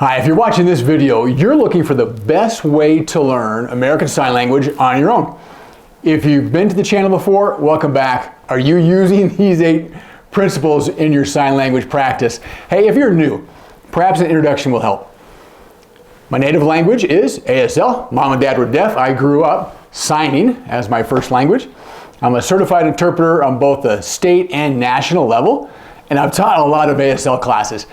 Hi, if you're watching this video, you're looking for the best way to learn American Sign Language on your own. If you've been to the channel before, welcome back. Are you using these 8 principles in your sign language practice? Hey, if you're new, perhaps an introduction will help. My native language is ASL. Mom and Dad were deaf. I grew up signing as my first language. I'm a certified interpreter on both the state and national level, and I've taught a lot of ASL classes.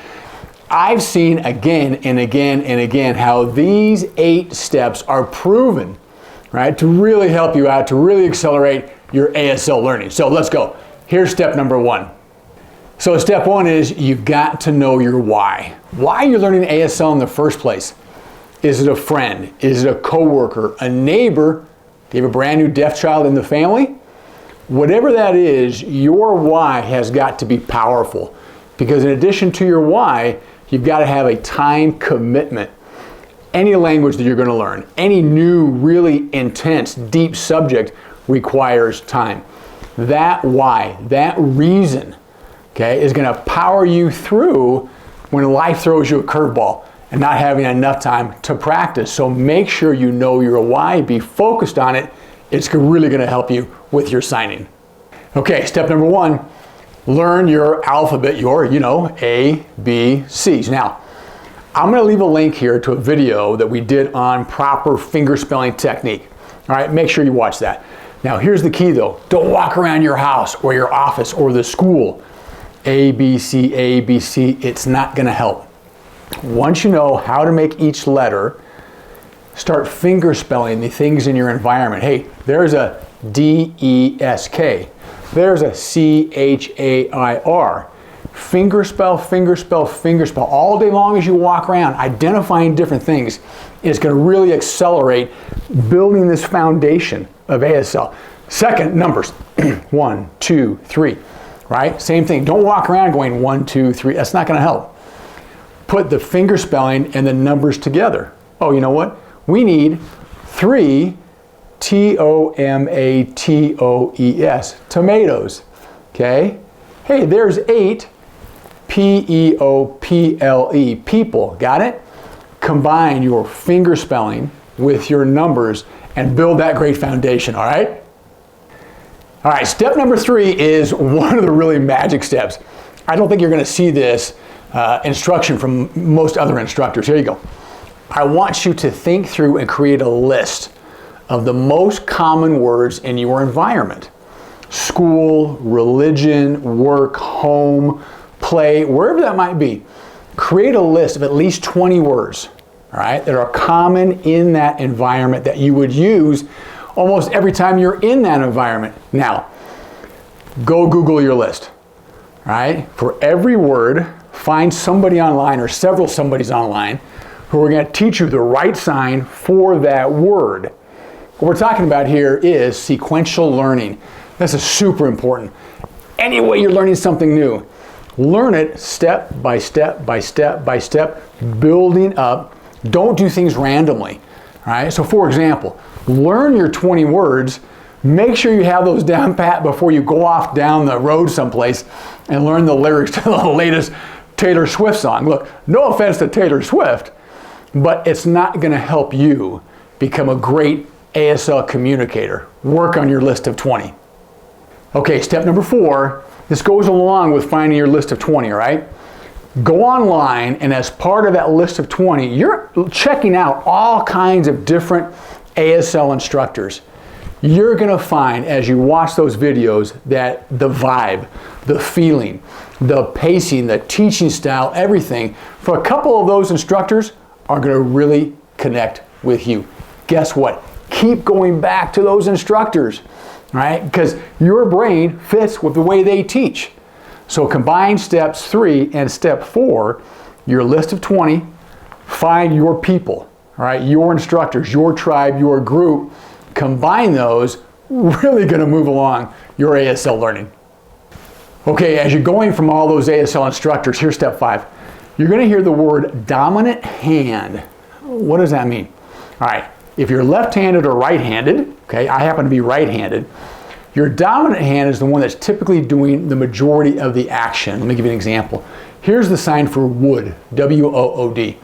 I've seen again and again and again how these 8 steps are proven, right, to really help you out, to really accelerate your ASL learning. So let's go. Here's step number 1. So step 1 is you've got to know your why. Why you're learning ASL in the first place. Is it a friend? Is it a coworker? A neighbor? Do you have a brand new deaf child in the family? Whatever that is, your why has got to be powerful. Because in addition to your why, you've got to have a time commitment. Any language that you're going to learn, any new, really intense, deep subject requires time. That why, that reason, okay, is going to power you through when life throws you a curveball and not having enough time to practice. So make sure you know your why, be focused on it. It's really going to help you with your signing. Okay, step number 1. Learn your alphabet, your, A, B, C's. Now, I'm going to leave a link here to a video that we did on proper finger spelling technique. All right, make sure you watch that. Now, here's the key though. Don't walk around your house or your office or the school. A, B, C, A, B, C. It's not going to help. Once you know how to make each letter, start finger spelling the things in your environment. Hey, there's a D, E, S, K. There's a C-H-A-I-R. Finger spell, finger spell, finger spell. All day long as you walk around, identifying different things is going to really accelerate building this foundation of ASL. Second, numbers. 1, 2, 3. Right? Same thing. Don't walk around going 1, 2, 3. That's not going to help. Put the finger spelling and the numbers together. Oh, you know what? We need 3 Tomatoes, tomatoes, okay? Hey, there's 8, People, people, got it? Combine your finger spelling with your numbers and build that great foundation, all right? All right, step number 3 is one of the really magic steps. I don't think you're gonna see this instruction from most other instructors. Here you go. I want you to think through and create a list of the most common words in your environment. School, religion, work, home, play, wherever that might be. Create a list of at least 20 words, all right, that are common in that environment that you would use almost every time you're in that environment. Now, go Google your list, all right? For every word, find somebody online or several somebodies online who are going to teach you the right sign for that word. What we're talking about here is sequential learning. This is super important. Any way you're learning something new, learn it step by step by step by step, building up. Don't do things randomly. All right? So for example, learn your 20 words. Make sure you have those down pat before you go off down the road someplace and learn the lyrics to the latest Taylor Swift song. Look, no offense to Taylor Swift, but it's not going to help you become a great ASL communicator. Work on your list of 20. Okay, step number 4, this goes along with finding your list of 20, all right? Go online, and as part of that list of 20, you're checking out all kinds of different ASL instructors. You're gonna find, as you watch those videos, that the vibe, the feeling, the pacing, the teaching style, everything, for a couple of those instructors are gonna really connect with you. Guess what? Keep going back to those instructors, right? Because your brain fits with the way they teach. So combine steps 3 and step 4, your list of 20, find your people, all right? Your instructors, your tribe, your group. Combine those, really gonna move along your ASL learning. Okay, as you're going from all those ASL instructors, here's step 5. You're gonna hear the word dominant hand. What does that mean? All right. If you're left-handed or right-handed, okay, I happen to be right-handed, your dominant hand is the one that's typically doing the majority of the action. Let me give you an example. Here's the sign for wood, W-O-O-D.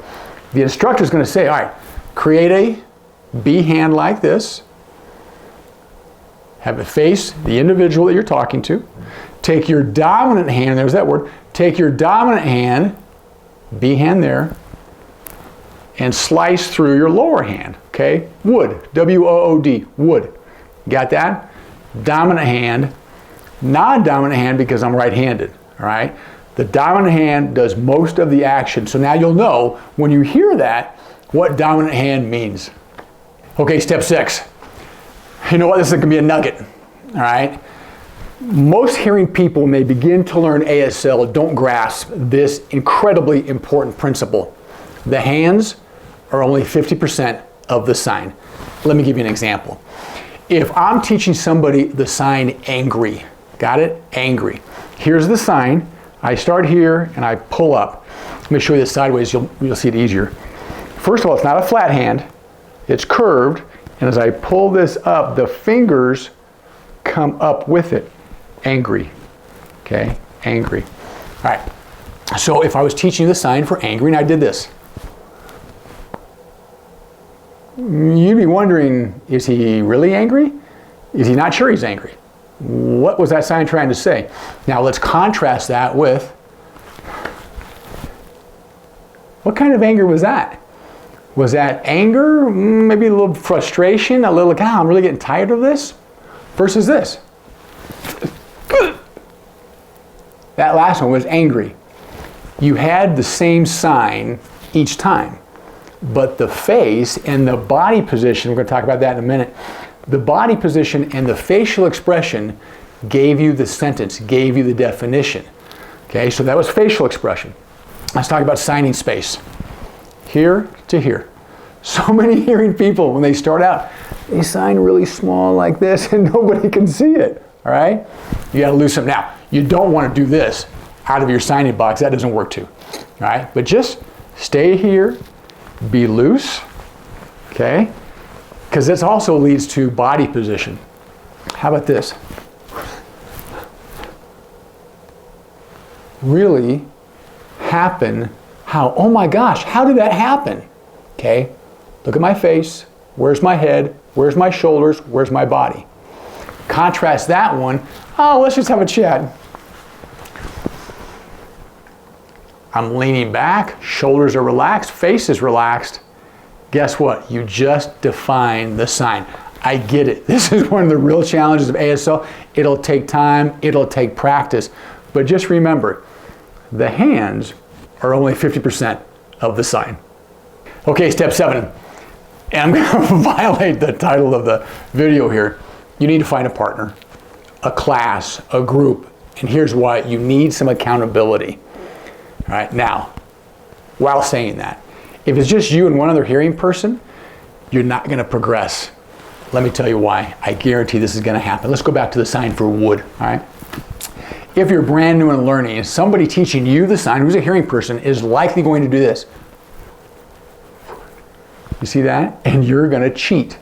The instructor is going to say, all right, create a B hand like this. Have it face the individual that you're talking to. Take your dominant hand, there's that word, take your dominant hand, B hand there, and slice through your lower hand, okay? Wood, W-O-O-D, wood. Got that? Dominant hand, non-dominant hand because I'm right-handed, all right? The dominant hand does most of the action, so now you'll know when you hear that what dominant hand means. Okay, step 6. You know what? This is going to be a nugget, all right? Most hearing people, when they begin to learn ASL, don't grasp this incredibly important principle. The hands are only 50% of the sign. Let me give you an example. If I'm teaching somebody the sign angry, got it? Angry. Here's the sign. I start here and I pull up. Let me show you this sideways, you'll see it easier. First of all, it's not a flat hand, it's curved, and as I pull this up, the fingers come up with it. Angry, okay, angry. All right, so if I was teaching the sign for angry and I did this, you'd be wondering, is he really angry? Is he not sure he's angry? What was that sign trying to say? Now let's contrast that with, what kind of anger was that? Was that anger, maybe a little frustration, a little, God, I'm really getting tired of this, versus this? That last one was angry. You had the same sign each time, but the face and the body position, we're going to talk about that in a minute, the body position and the facial expression gave you the sentence, gave you the definition. Okay, so that was facial expression. Let's talk about signing space. Here to here. So many hearing people, when they start out, they sign really small like this and nobody can see it, all right? You got to loosen them. Now, you don't want to do this out of your signing box. That doesn't work too, all right? But just stay here, be loose, okay? Because this also leads to body position. How about this? Really happen, how, oh my gosh, how did that happen? Okay, look at my face, where's my head, where's my shoulders, where's my body? Contrast that one, oh, let's just have a chat. I'm leaning back, shoulders are relaxed, face is relaxed. Guess what? You just defined the sign. I get it. This is one of the real challenges of ASL. It'll take time, it'll take practice, but just remember, the hands are only 50% of the sign. Okay, step 7. And I'm going to violate the title of the video here. You need to find a partner, a class, a group, and here's why. You need some accountability. All right, now, while saying that, if it's just you and one other hearing person, you're not going to progress. Let me tell you why. I guarantee this is going to happen. Let's go back to the sign for wood, all right? If you're brand new and learning, and somebody teaching you the sign who's a hearing person is likely going to do this. You see that? And you're going to cheat.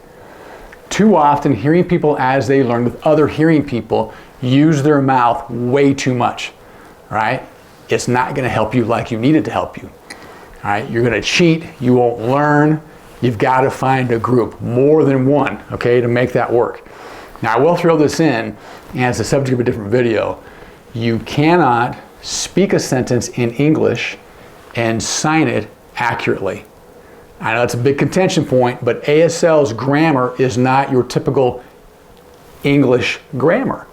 Too often, hearing people as they learn with other hearing people use their mouth way too much, all right? It's not going to help you like you need it to help you. All right, you're going to cheat, you won't learn. You've got to find a group, more than one, okay, to make that work. Now, I will throw this in, and it's the subject of a different video. You cannot speak a sentence in English and sign it accurately. I know that's a big contention point, but ASL's grammar is not your typical English grammar.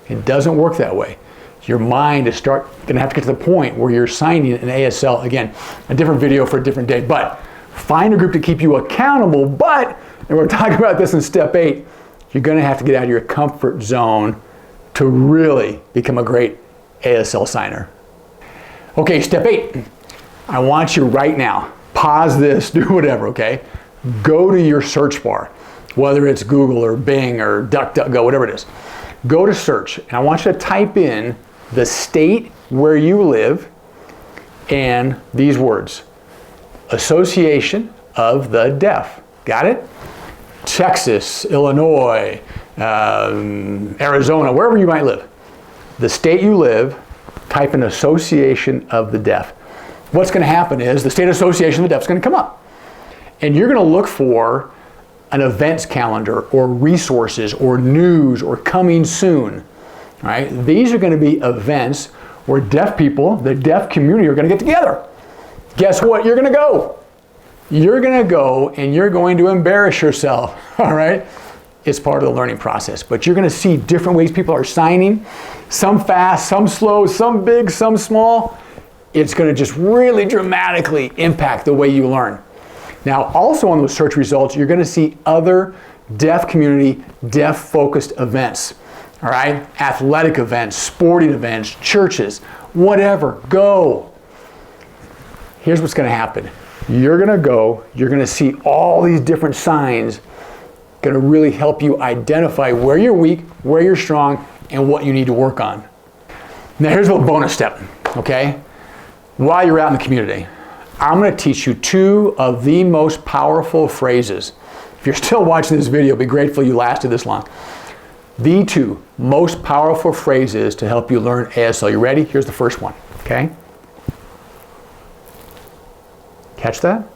It doesn't work that way. Your mind is going to have to get to the point where you're signing an ASL. Again, a different video for a different day, but find a group to keep you accountable, and we're talking about this in step 8, you're going to have to get out of your comfort zone to really become a great ASL signer. Okay, step 8. I want you right now, pause this, do whatever, okay? Go to your search bar, whether it's Google or Bing or DuckDuckGo, whatever it is. Go to search, and I want you to type in the state where you live and these words. Association of the Deaf. Got it? Texas, Illinois, Arizona, wherever you might live. The state you live, type in Association of the Deaf. what's going to happen is the State Association of the Deaf is going to come up. And you're going to look for an events calendar or resources or news or coming soon. Right? These are going to be events where deaf people, the deaf community, are going to get together. Guess what? You're going to go. You're going to go and you're going to embarrass yourself. All right? It's part of the learning process. But you're going to see different ways people are signing. Some fast, some slow, some big, some small. It's going to just really dramatically impact the way you learn. Now, also on those search results, you're going to see other deaf community, deaf-focused events. All right? Athletic events, sporting events, churches, whatever. Go. Here's what's going to happen. You're going to go, you're going to see all these different signs going to really help you identify where you're weak, where you're strong, and what you need to work on. Now, here's a little bonus step, okay? While you're out in the community, I'm going to teach you 2 of the most powerful phrases. If you're still watching this video, be grateful you lasted this long. The 2 most powerful phrases to help you learn ASL. You ready? Here's the first one, okay? Catch that?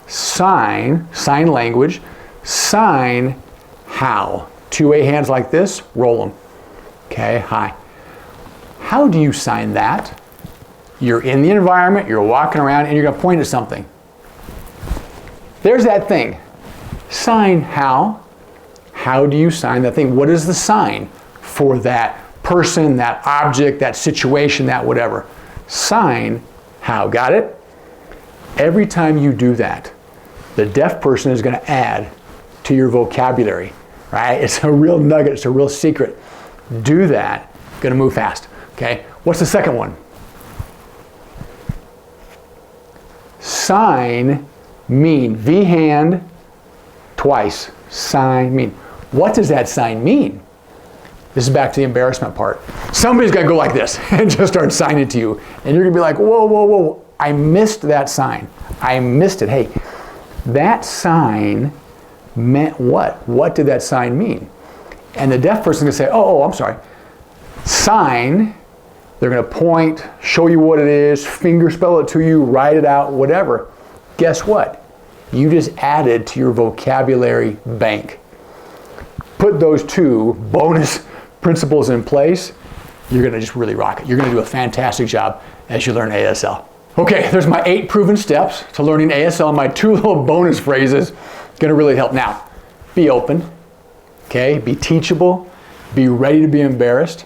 Sign language, sign how. 2 hands like this, roll them. Okay, hi. How do you sign that? You're in the environment, you're walking around, and you're going to point at something. There's that thing. Sign how. How do you sign that thing? What is the sign for that person, that object, that situation, that whatever? Sign how. Got it? Every time you do that, the deaf person is going to add to your vocabulary, right? It's a real nugget. It's a real secret. Do that. Going to move fast. Okay? What's the second one? Sign, mean. V hand, twice. Sign, mean. What does that sign mean? This is back to the embarrassment part. Somebody's got to go like this and just start signing to you. And you're going to be like, whoa, whoa, whoa. I missed that sign. I missed it. Hey, that sign meant what? What did that sign mean? And the deaf person is going to say, oh, I'm sorry. Sign. They're going to point, show you what it is, finger spell it to you, write it out, whatever. Guess what? You just added to your vocabulary bank. Put those 2 bonus principles in place, you're going to just really rock it. You're going to do a fantastic job as you learn ASL. Okay, there's my 8 proven steps to learning ASL. My 2 little bonus phrases going to really help. Now, be open, okay? Be teachable, be ready to be embarrassed.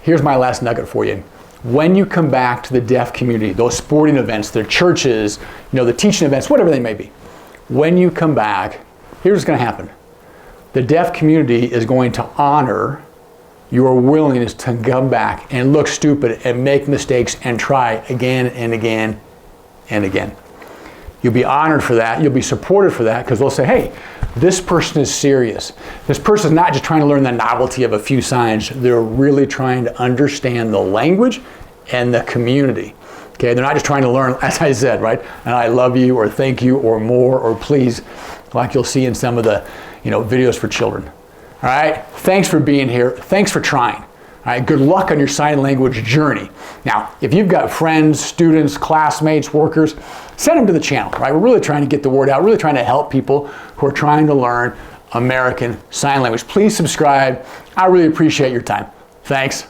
Here's my last nugget for you. When you come back to the deaf community, those sporting events, the churches, the teaching events, whatever they may be, when you come back, here's what's going to happen. The deaf community is going to honor your willingness to come back and look stupid and make mistakes and try again and again and again. You'll be honored for that. You'll be supported for that because they'll say, hey, this person is serious. This person is not just trying to learn the novelty of a few signs. They're really trying to understand the language and the community. Okay, they're not just trying to learn, as I said, right? And I love you or thank you or more or please, like you'll see in some of the videos for children. All right, thanks for being here. Thanks for trying. All right, good luck on your sign language journey. Now, if you've got friends, students, classmates, workers, send them to the channel, right? We're really trying to get the word out, really trying to help people who are trying to learn American Sign Language. Please subscribe. I really appreciate your time. Thanks.